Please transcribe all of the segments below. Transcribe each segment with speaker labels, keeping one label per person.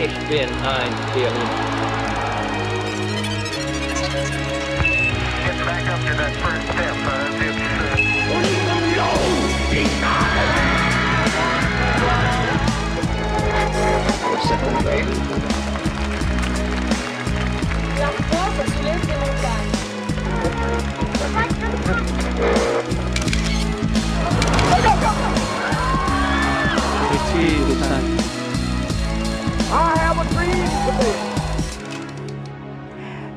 Speaker 1: Ich bin ein Berliner.
Speaker 2: Get back up to that first step.
Speaker 3: La foto silenzio montagna.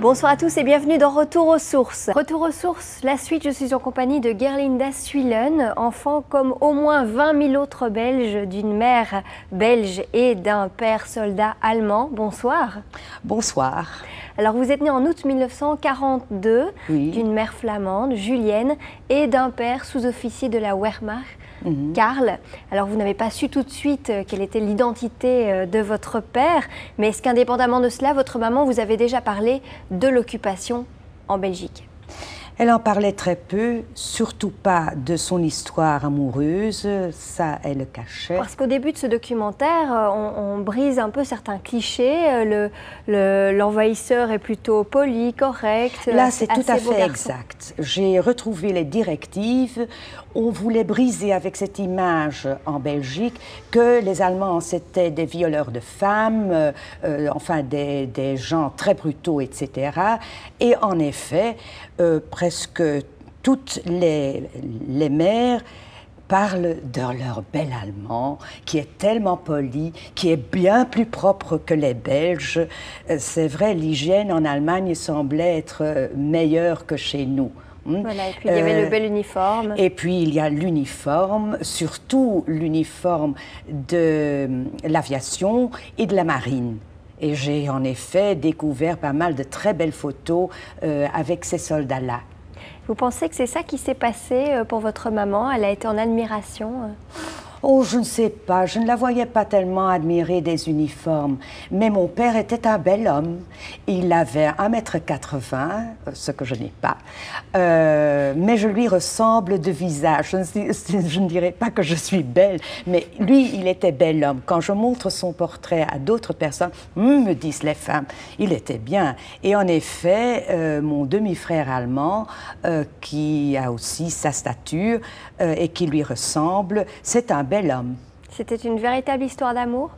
Speaker 4: Bonsoir à tous et bienvenue dans Retour aux sources. Retour aux sources, la suite, je suis en compagnie de Gerlinda Suilen, enfant comme au moins 20 000 autres Belges, d'une mère belge et d'un père soldat allemand. Bonsoir.
Speaker 5: Bonsoir.
Speaker 4: Alors vous êtes née en août 1942,
Speaker 5: Oui.
Speaker 4: d'une mère flamande, Julienne, et d'un père sous-officier de la Wehrmacht, Karl. Alors vous n'avez pas su tout de suite quelle était l'identité de votre père, mais est-ce qu'indépendamment de cela, votre maman vous avait déjà parlé de l'occupation en Belgique?
Speaker 5: Elle en parlait très peu, surtout pas de son histoire amoureuse, ça elle le cachait.
Speaker 4: Parce qu'au début de ce documentaire, on brise un peu certains clichés. L'envahisseur est plutôt poli, correct.
Speaker 5: Là, c'est tout à
Speaker 4: assez beau
Speaker 5: fait
Speaker 4: garçon.
Speaker 5: exact. J'ai retrouvé les directives. On voulait briser avec cette image en Belgique que les Allemands, c'était des violeurs de femmes, enfin des gens très brutaux, etc. Et en effet, presque toutes les mères parlent de leur bel allemand, qui est tellement poli, qui est bien plus propre que les Belges. C'est vrai, l'hygiène en Allemagne semblait être meilleure que chez nous.
Speaker 4: Voilà, et puis il y avait le bel uniforme.
Speaker 5: Et puis il y a l'uniforme, surtout l'uniforme de l'aviation et de la marine. Et j'ai en effet découvert pas mal de très belles photos avec ces soldats-là.
Speaker 4: Vous pensez que c'est ça qui s'est passé pour votre maman? Elle a été en admiration?
Speaker 5: Oh, je ne sais pas, je ne la voyais pas tellement admirer des uniformes. Mais mon père était un bel homme. Il avait 1,80 m, ce que je n'ai pas. Mais je lui ressemble de visage. Je ne dirais pas que je suis belle, mais lui, il était bel homme. Quand je montre son portrait à d'autres personnes, me disent les femmes, il était bien. Et en effet, mon demi-frère allemand, qui a aussi sa stature et qui lui ressemble, c'est un bel homme.
Speaker 4: C'était une véritable histoire d'amour?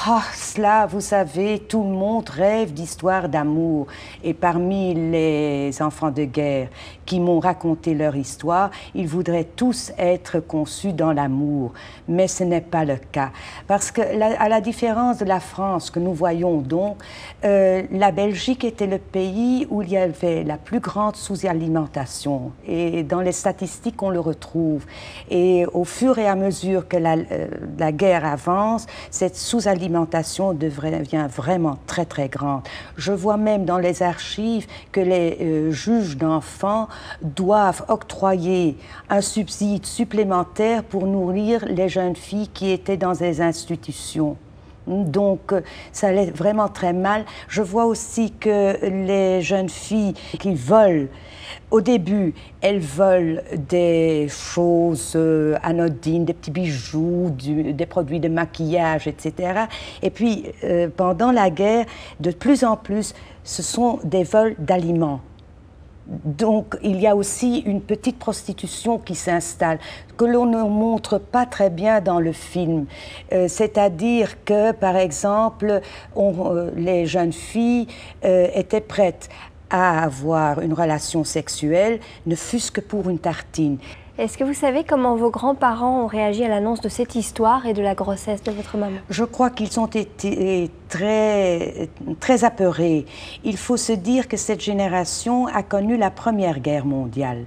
Speaker 5: Ah, cela, vous savez, tout le monde rêve d'histoires d'amour. Et parmi les enfants de guerre qui m'ont raconté leur histoire, ils voudraient tous être conçus dans l'amour. Mais ce n'est pas le cas. Parce que, à la différence de la France que nous voyons donc, la Belgique était le pays où il y avait la plus grande sous-alimentation. Et dans les statistiques, on le retrouve. Et au fur et à mesure que la guerre avance, cette sous-alimentation devient vraiment très, très grande. Je vois même dans les archives que les juges d'enfants doivent octroyer un subside supplémentaire pour nourrir les jeunes filles qui étaient dans des institutions. Donc, ça allait vraiment très mal. Je vois aussi que les jeunes filles qui volent, au début, elles volent des choses anodines, des petits bijoux, des produits de maquillage, etc. Et puis, pendant la guerre, de plus en plus, ce sont des vols d'aliments. Donc, il y a aussi une petite prostitution qui s'installe, que l'on ne montre pas très bien dans le film. C'est-à-dire que, par exemple, les jeunes filles étaient prêtes à avoir une relation sexuelle, ne fût-ce que pour une tartine.
Speaker 4: Est-ce que vous savez comment vos grands-parents ont réagi à l'annonce de cette histoire et de la grossesse de votre maman?
Speaker 5: Je crois qu'ils ont été très, très apeurés. Il faut se dire que cette génération a connu la Première Guerre mondiale.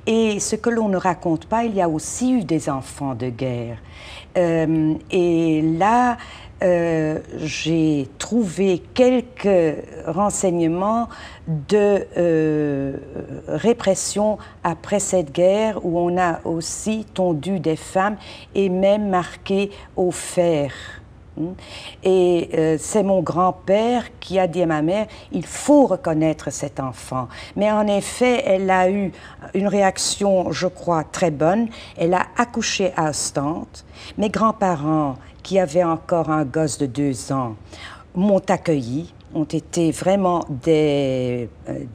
Speaker 5: Et ce que l'on ne raconte pas, il y a aussi eu des enfants de guerre. Et là, j'ai trouvé quelques renseignements de répression après cette guerre où on a aussi tondu des femmes et même marqué au fer. Et c'est mon grand-père qui a dit à ma mère, il faut reconnaître cet enfant. Mais en effet, elle a eu une réaction, je crois, très bonne. Elle a accouché à Ostende. Mes grands-parents, qui avaient encore un gosse de 2 ans, m'ont accueilli, ont été vraiment des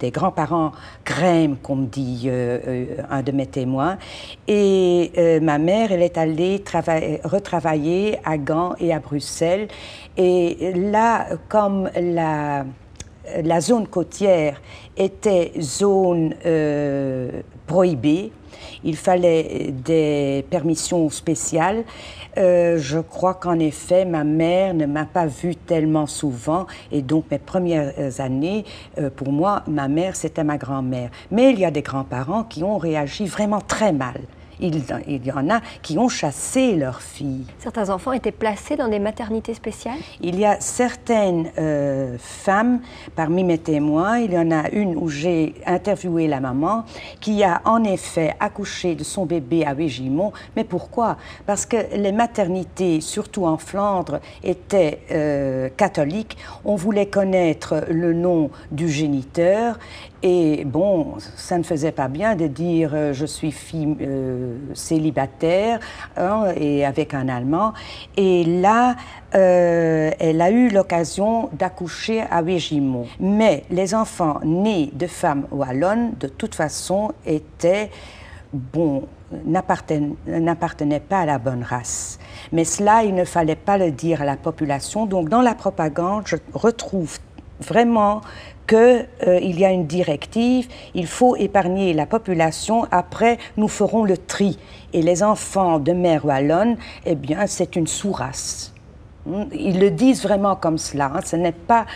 Speaker 5: grands-parents crème, comme dit un de mes témoins. Et ma mère, elle est allée retravailler à Gand et à Bruxelles. Et là, comme la zone côtière était zone prohibée, il fallait des permissions spéciales. Je crois qu'en effet, ma mère ne m'a pas vue tellement souvent et donc mes premières années, pour moi, ma mère, c'était ma grand-mère. Mais il y a des grands-parents qui ont réagi vraiment très mal. Il y en a qui ont chassé leurs filles.
Speaker 4: Certains enfants étaient placés dans des maternités spéciales?
Speaker 5: Il y a certaines femmes, parmi mes témoins, il y en a une où j'ai interviewé la maman, qui a en effet accouché de son bébé à Wégimont. Mais pourquoi? Parce que les maternités, surtout en Flandre, étaient catholiques. On voulait connaître le nom du géniteur. Et bon, ça ne faisait pas bien de dire je suis fille célibataire et avec un Allemand. Et là, elle a eu l'occasion d'accoucher à Wégimont. Mais les enfants nés de femmes wallonnes, de toute façon, étaient, bon, n'appartenaient pas à la bonne race. Mais cela, il ne fallait pas le dire à la population. Donc, dans la propagande, je retrouve vraiment qu'il y a une directive, il faut épargner la population, après nous ferons le tri. Et les enfants de mère wallonne, eh bien, c'est une sous-race. Ils le disent vraiment comme cela, ce n'est pas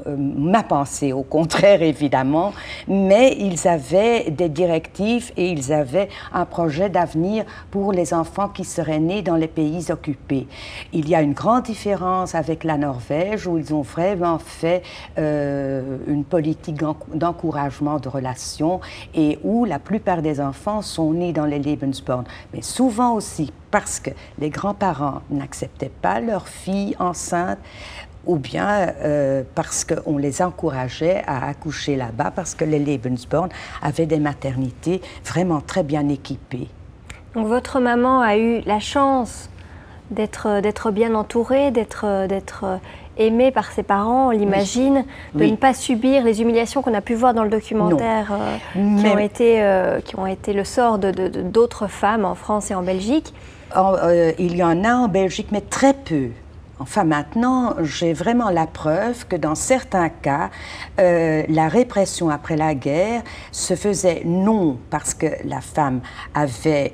Speaker 5: ma pensée, au contraire évidemment, mais ils avaient des directives et ils avaient un projet d'avenir pour les enfants qui seraient nés dans les pays occupés. Il y a une grande différence avec la Norvège où ils ont vraiment fait une politique d'encouragement de relations et où la plupart des enfants sont nés dans les Lebensborn, mais souvent aussi parce que les grands-parents n'acceptaient pas leurs filles enceintes, ou bien parce qu'on les encourageait à accoucher là-bas, parce que les Lebensborn avaient des maternités vraiment très bien équipées.
Speaker 4: Donc votre maman a eu la chance d'être bien entourée, d'être aimée par ses parents, on l'imagine, de ne pas subir les humiliations qu'on a pu voir dans le documentaire qui ont été le sort d'autres femmes en France et en Belgique.
Speaker 5: Il y en a en Belgique, mais très peu. Enfin, maintenant, j'ai vraiment la preuve que dans certains cas, la répression après la guerre se faisait non parce que la femme avait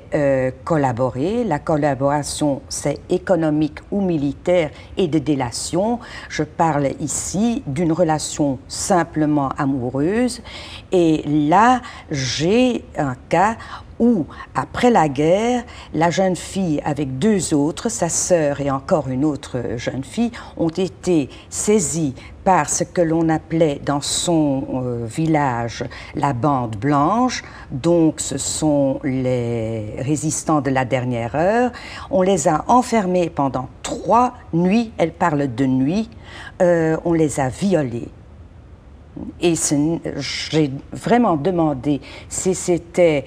Speaker 5: collaboré. La collaboration, c'est économique ou militaire et de délation. Je parle ici d'une relation simplement amoureuse. Et là, j'ai un cas où, après la guerre, la jeune fille avec deux autres, sa sœur et encore une autre jeune fille, ont été saisies par ce que l'on appelait dans son village la bande blanche, donc ce sont les résistants de la dernière heure. On les a enfermés pendant 3 nuits, elle parle de nuit, on les a violés. Et j'ai vraiment demandé si c'était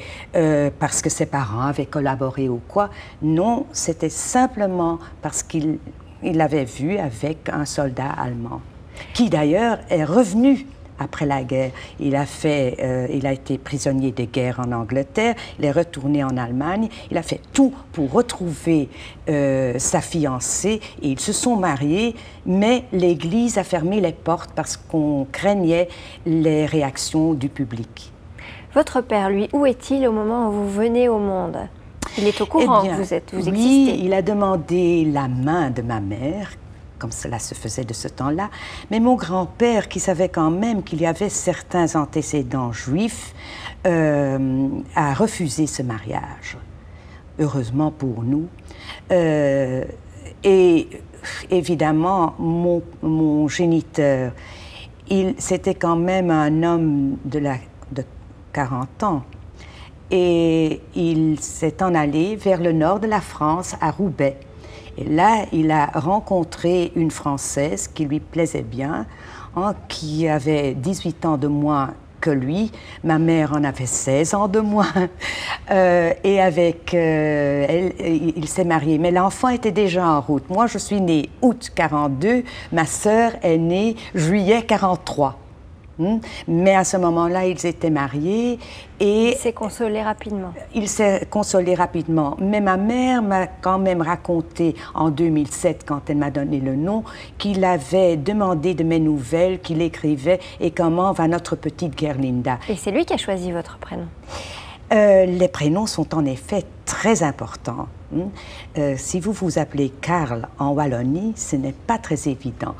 Speaker 5: parce que ses parents avaient collaboré ou quoi. Non, c'était simplement parce qu'il l'avait vu avec un soldat allemand, qui d'ailleurs est revenu après la guerre. Il a été prisonnier de guerre en Angleterre, il est retourné en Allemagne, il a fait tout pour retrouver sa fiancée et ils se sont mariés, mais l'Église a fermé les portes parce qu'on craignait les réactions du public.
Speaker 4: Votre père, lui, où est-il au moment où vous venez au monde? Il est au courant que vous existez?
Speaker 5: Oui, il a demandé la main de ma mère, comme cela se faisait de ce temps-là. Mais mon grand-père, qui savait quand même qu'il y avait certains antécédents juifs, a refusé ce mariage. Heureusement pour nous. Et évidemment, mon géniteur, c'était quand même un homme de 40 ans. Et il s'est en allé vers le nord de la France, à Roubaix. Et là, il a rencontré une Française qui lui plaisait bien, qui avait 18 ans de moins que lui. Ma mère en avait 16 ans de moins. Et avec elle, il s'est marié. Mais l'enfant était déjà en route. Moi, je suis née août 42. Ma sœur est née juillet 43. Mais à ce moment-là, ils étaient mariés et...
Speaker 4: Il s'est consolé rapidement.
Speaker 5: Il s'est consolé rapidement. Mais ma mère m'a quand même raconté en 2007, quand elle m'a donné le nom, qu'il avait demandé de mes nouvelles, qu'il écrivait « Et comment va notre petite Gerlinda ?»
Speaker 4: Et c'est lui qui a choisi votre prénom?
Speaker 5: Les prénoms sont en effet très importants. Si vous vous appelez Karl en Wallonie, ce n'est pas très évident.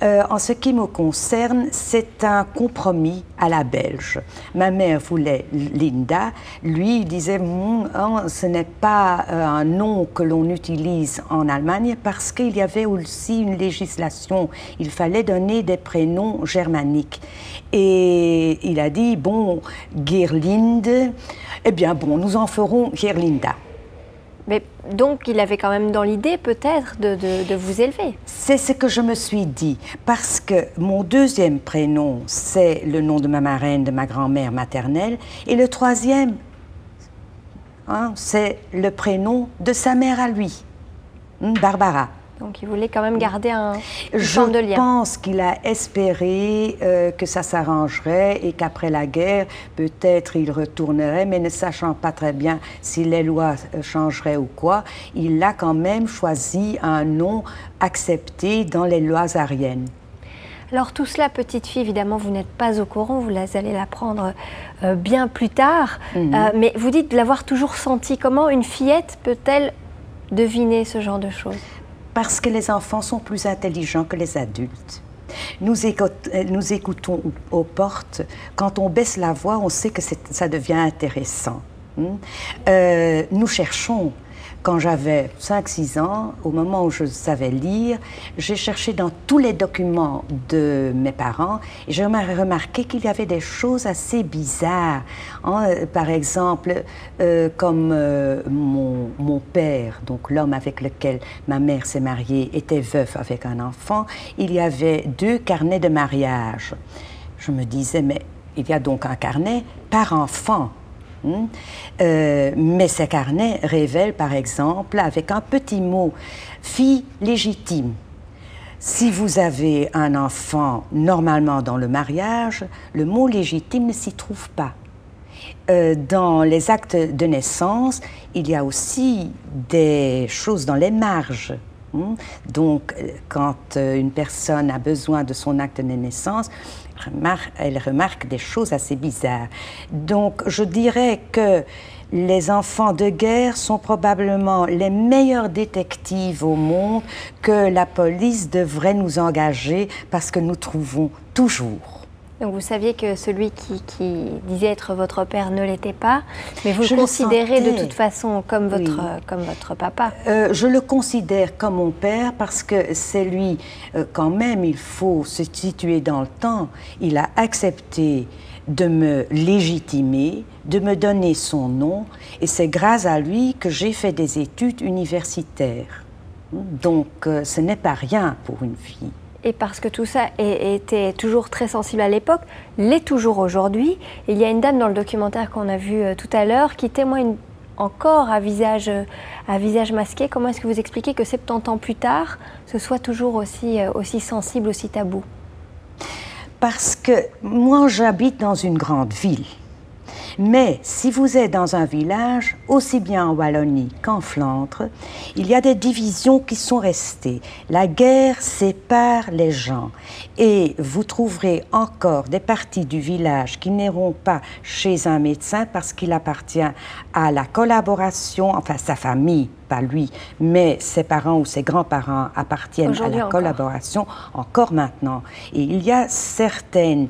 Speaker 5: En ce qui me concerne, c'est un compromis à la belge. Ma mère voulait Linda, lui il disait ce n'est pas un nom que l'on utilise en Allemagne parce qu'il y avait aussi une législation. Il fallait donner des prénoms germaniques. Et il a dit, bon, Gerlinde, eh bien bon, nous en ferons Gerlinda.
Speaker 4: Mais donc, il avait quand même dans l'idée, peut-être, de vous élever.
Speaker 5: C'est ce que je me suis dit, parce que mon deuxième prénom, c'est le nom de ma marraine, de ma grand-mère maternelle, et le troisième, c'est le prénom de sa mère à lui, Barbara.
Speaker 4: Donc, il voulait quand même garder une forme de lien.
Speaker 5: Je pense qu'il a espéré que ça s'arrangerait et qu'après la guerre, peut-être il retournerait, mais ne sachant pas très bien si les lois changeraient ou quoi, il a quand même choisi un nom accepté dans les lois ariennes.
Speaker 4: Alors tout cela, petite fille, évidemment, vous n'êtes pas au courant, vous allez l'apprendre bien plus tard, mais vous dites de l'avoir toujours senti. Comment une fillette peut-elle deviner ce genre de choses?
Speaker 5: Parce que les enfants sont plus intelligents que les adultes. Nous écoutons aux portes. Quand on baisse la voix, on sait que ça devient intéressant. Nous cherchons. Quand j'avais 5-6 ans, au moment où je savais lire, j'ai cherché dans tous les documents de mes parents et j'ai remarqué qu'il y avait des choses assez bizarres. Par exemple, comme mon père, donc l'homme avec lequel ma mère s'est mariée, était veuf avec un enfant, il y avait 2 carnets de mariage. Je me disais, mais il y a donc un carnet par enfant. Mais ces carnets révèlent, par exemple, avec un petit mot, fille légitime. Si vous avez un enfant normalement dans le mariage, le mot légitime ne s'y trouve pas. Dans les actes de naissance, il y a aussi des choses dans les marges. Donc, quand une personne a besoin de son acte de naissance, elle remarque des choses assez bizarres. Donc, je dirais que les enfants de guerre sont probablement les meilleurs détectives au monde que la police devrait nous engager parce que nous trouvons toujours.
Speaker 4: Donc vous saviez que celui qui disait être votre père ne l'était pas, mais vous le considérez de toute façon comme votre papa.
Speaker 5: Je le considère comme mon père parce que c'est lui, quand même, il faut se situer dans le temps, il a accepté de me légitimer, de me donner son nom, et c'est grâce à lui que j'ai fait des études universitaires. Donc ce n'est pas rien pour une fille.
Speaker 4: Et parce que tout ça était toujours très sensible à l'époque, l'est toujours aujourd'hui. Il y a une dame dans le documentaire qu'on a vu tout à l'heure qui témoigne encore à visage masqué. Comment est-ce que vous expliquez que 70 ans plus tard, ce soit toujours aussi sensible, aussi tabou?
Speaker 5: Parce que moi, j'habite dans une grande ville. Mais si vous êtes dans un village, aussi bien en Wallonie qu'en Flandre, il y a des divisions qui sont restées. La guerre sépare les gens et vous trouverez encore des parties du village qui n'iront pas chez un médecin parce qu'il appartient à la collaboration, enfin sa famille, pas lui, mais ses parents ou ses grands-parents appartiennent à la collaboration encore maintenant. Et il y a certaines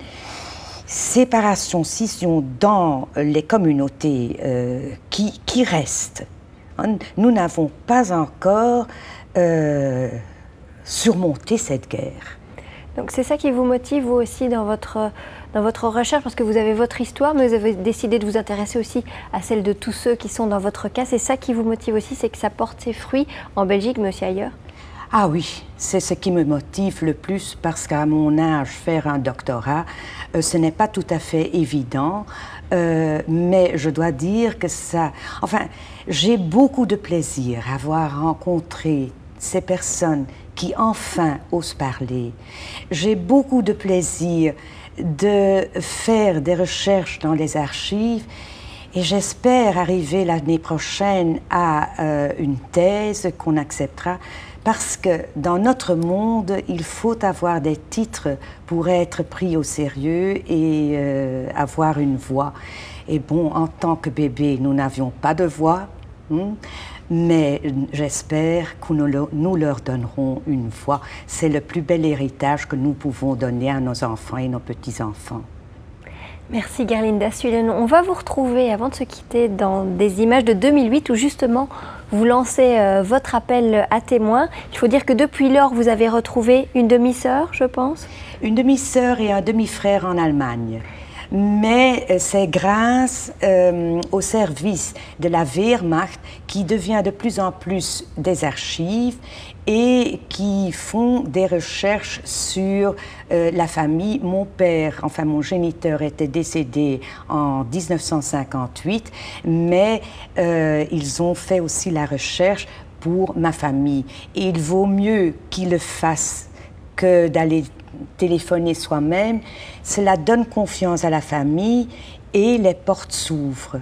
Speaker 5: séparation, scission dans les communautés qui restent. Nous n'avons pas encore surmonté cette guerre.
Speaker 4: Donc c'est ça qui vous motive, vous aussi, dans votre recherche, parce que vous avez votre histoire, mais vous avez décidé de vous intéresser aussi à celle de tous ceux qui sont dans votre cas. C'est ça qui vous motive aussi, c'est que ça porte ses fruits en Belgique, mais aussi ailleurs?
Speaker 5: Ah oui, c'est ce qui me motive le plus parce qu'à mon âge, faire un doctorat, ce n'est pas tout à fait évident, mais je dois dire que ça... Enfin, j'ai beaucoup de plaisir à avoir rencontré ces personnes qui enfin osent parler. J'ai beaucoup de plaisir de faire des recherches dans les archives et j'espère arriver l'année prochaine à une thèse qu'on acceptera parce que dans notre monde, il faut avoir des titres pour être pris au sérieux et avoir une voix. Et bon, en tant que bébé, nous n'avions pas de voix, mais j'espère que nous leur donnerons une voix. C'est le plus bel héritage que nous pouvons donner à nos enfants et nos petits-enfants.
Speaker 4: Merci Gerlinda Suelen. On va vous retrouver avant de se quitter dans des images de 2008 où justement vous lancez votre appel à témoins. Il faut dire que depuis lors vous avez retrouvé une demi-sœur, je pense.
Speaker 5: Une demi-sœur et un demi-frère en Allemagne. Mais c'est grâce au service de la Wehrmacht qui devient de plus en plus des archives et qui font des recherches sur la famille. Mon père, enfin mon géniteur, était décédé en 1958, mais ils ont fait aussi la recherche pour ma famille. Et il vaut mieux qu'ils le fassent que d'aller téléphoner soi-même. Cela donne confiance à la famille et les portes s'ouvrent.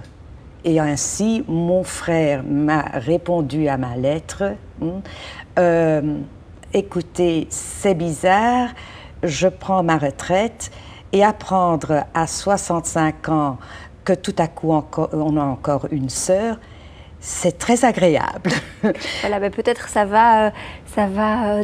Speaker 5: Et ainsi, mon frère m'a répondu à ma lettre. Écoutez, c'est bizarre, je prends ma retraite et apprendre à 65 ans que tout à coup on a encore une sœur, c'est très agréable.
Speaker 4: Voilà, ben peut-être ça va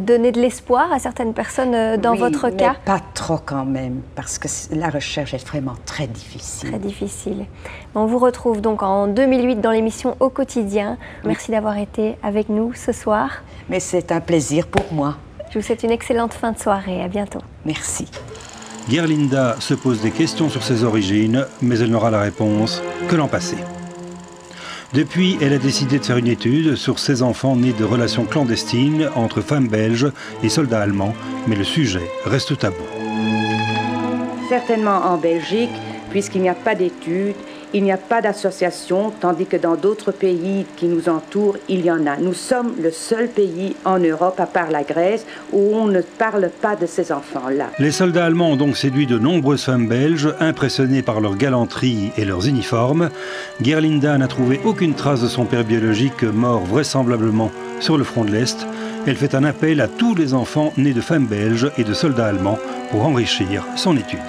Speaker 4: donner de l'espoir à certaines personnes dans votre cas.
Speaker 5: Mais pas trop quand même, parce que la recherche est vraiment très difficile.
Speaker 4: Très difficile. On vous retrouve donc en 2008 dans l'émission Au quotidien. Merci d'avoir été avec nous ce soir.
Speaker 5: Mais c'est un plaisir pour moi.
Speaker 4: Je vous souhaite une excellente fin de soirée. À bientôt.
Speaker 5: Merci.
Speaker 6: Gerlinda se pose des questions sur ses origines, mais elle n'aura la réponse que l'an passé. Depuis, elle a décidé de faire une étude sur ces enfants nés de relations clandestines entre femmes belges et soldats allemands, mais le sujet reste tabou.
Speaker 5: Certainement en Belgique, puisqu'il n'y a pas d'études, il n'y a pas d'association, tandis que dans d'autres pays qui nous entourent, il y en a. Nous sommes le seul pays en Europe, à part la Grèce, où on ne parle pas de ces enfants-là.
Speaker 6: Les soldats allemands ont donc séduit de nombreuses femmes belges, impressionnées par leur galanterie et leurs uniformes. Gerlinda n'a trouvé aucune trace de son père biologique, mort vraisemblablement sur le front de l'Est. Elle fait un appel à tous les enfants nés de femmes belges et de soldats allemands pour enrichir son étude.